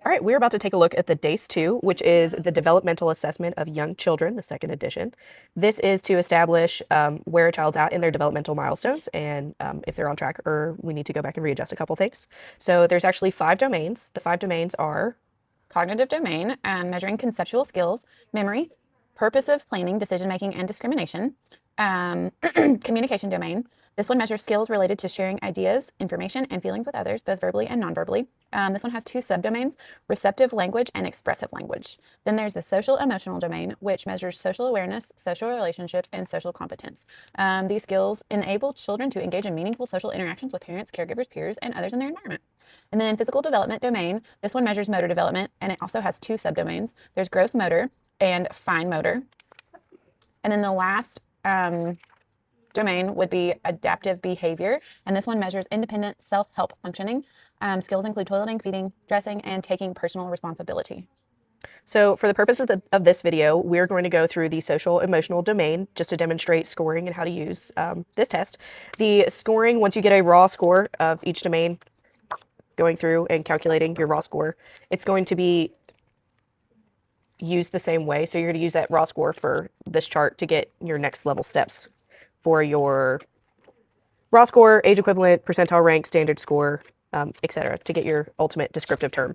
All right, we're about to take a look at the Day-c2, which is the Developmental Assessment of Young Children, the second edition. This is to establish where a child's at in their developmental milestones and if they're on track or we need to go back and readjust a couple things. So there's actually 5 domains. The 5 domains are cognitive domain, measuring conceptual skills, memory, purposive planning, decision-making, and discrimination. Communication domain. This one measures skills related to sharing ideas, information, and feelings with others, both verbally and non-verbally. This one has 2 subdomains, receptive language and expressive language. Then there's the social emotional domain, which measures social awareness, social relationships, and social competence. These skills enable children to engage in meaningful social interactions with parents, caregivers, peers, and others in their environment. And then physical development domain, this one measures motor development, and it also has 2 subdomains. There's gross motor and fine motor. And then the last domain would be adaptive behavior, and this one measures independent self-help functioning. Skills include toileting, feeding, dressing, and taking personal responsibility. So for the purpose of this video, we're going to go through the social emotional domain just to demonstrate scoring and how to use this test. The scoring, once you get a raw score of each domain, going through and calculating your raw score, it's going to be used the same way. So you're going to use that raw score for this chart to get your next level steps for your raw score, age equivalent, percentile rank, standard score, etc., to get your ultimate descriptive term.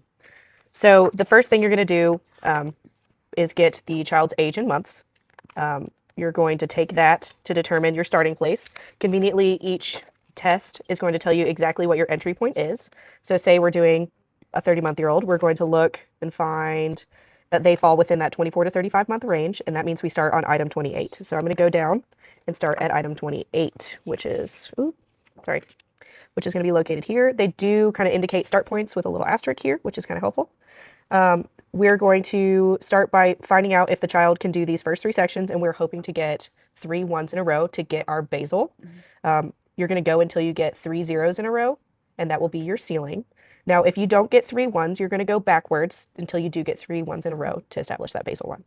So the first thing you're going to do is get the child's age in months. You're going to take that to determine your starting place. Conveniently, each test is going to tell you exactly what your entry point is. So say we're doing a 30-month-old, we're going to look and find that they fall within that 24 to 35-month range, and that means we start on item 28. So I'm going to go down and start at item 28, which is going to be located here. They do kind of indicate start points with a little asterisk here, which is kind of helpful. We're going to start by finding out if the child can do these first 3 sections, and we're hoping to get 3 ones in a row to get our basal. You're going to go until you get 3 zeros in a row, and that will be your ceiling. Now, if you don't get 3 ones, you're going to go backwards until you do get 3 ones in a row to establish that basal one.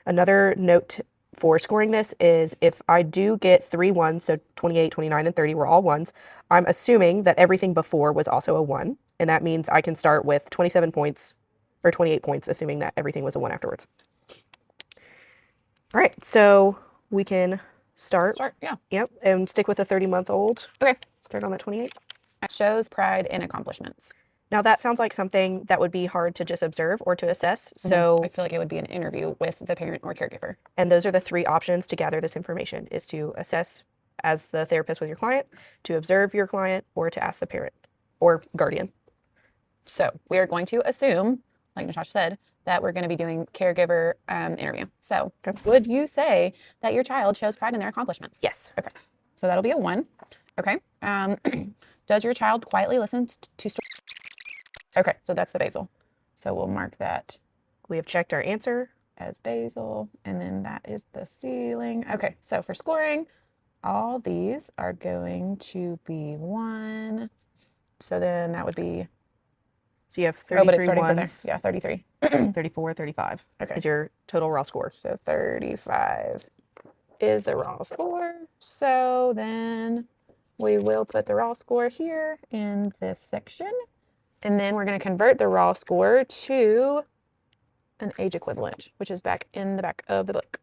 Another note for scoring this is if I do get 3 ones, so 28, 29, and 30 were all ones, I'm assuming that everything before was also a 1, and that means I can start with 27 points or 28 points, assuming that everything was a 1 afterwards. All right, so we can start. Yeah. Yep, and stick with a 30-month-old. Okay. Start on that 28. Shows pride in accomplishments. Now that sounds like something that would be hard to just observe or to assess. So I feel like it would be an interview with the parent or caregiver. And those are the 3 options to gather this information, is to assess as the therapist with your client, to observe your client, or to ask the parent or guardian. So we are going to assume, like Natasha said, that we're going to be doing caregiver interview. So would you say that your child shows pride in their accomplishments? Yes. Okay. So that'll be a 1. Okay. Does your child quietly listen to stories? Okay, so that's the basal. So we'll mark that. We have checked our answer as basal, and then that is the ceiling. Okay, so for scoring, all these are going to be 1. So then that would be... So you have 33 ones. Yeah, 33. 34, 35 is your total raw score. So 35 is the raw score. So then we will put the raw score here in this section. And then we're going to convert the raw score to an age equivalent, which is back in the back of the book.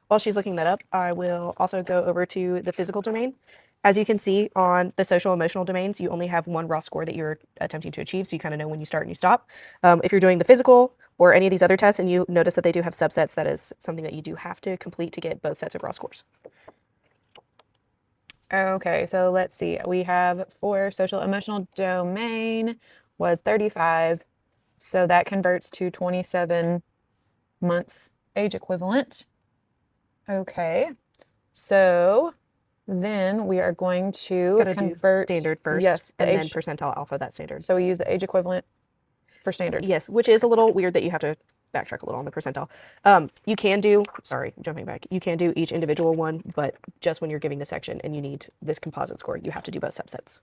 While she's looking that up, I will also go over to the physical domain. As you can see on the social emotional domains, you only have 1 raw score that you're attempting to achieve, so you kind of know when you start and you stop. If you're doing the physical or any of these other tests and you notice that they do have subsets, that is something that you do have to complete to get both sets of raw scores. Okay, so let's see. We have for social emotional domain was 35. So that converts to 27 months age equivalent. Okay, so then we are going to convert standard first, yes, and then percentile alpha that standard. So we use the age equivalent for standard. Yes, which is a little weird that you have to backtrack a little on the percentile. You can do, jumping back, you can do each individual one, but just when you're giving the section and you need this composite score, you have to do both subsets.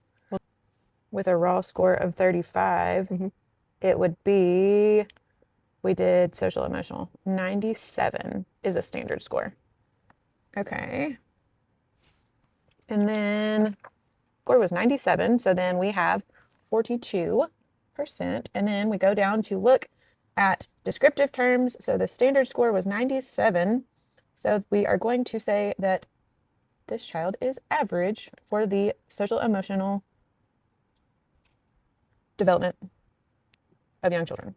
With a raw score of 35, it would be, we did social emotional, 97 is a standard score. Okay. And then score was 97, so then we have 42 And then we go down to look at descriptive terms. So the standard score was 97. So we are going to say that this child is average for the social emotional development of young children.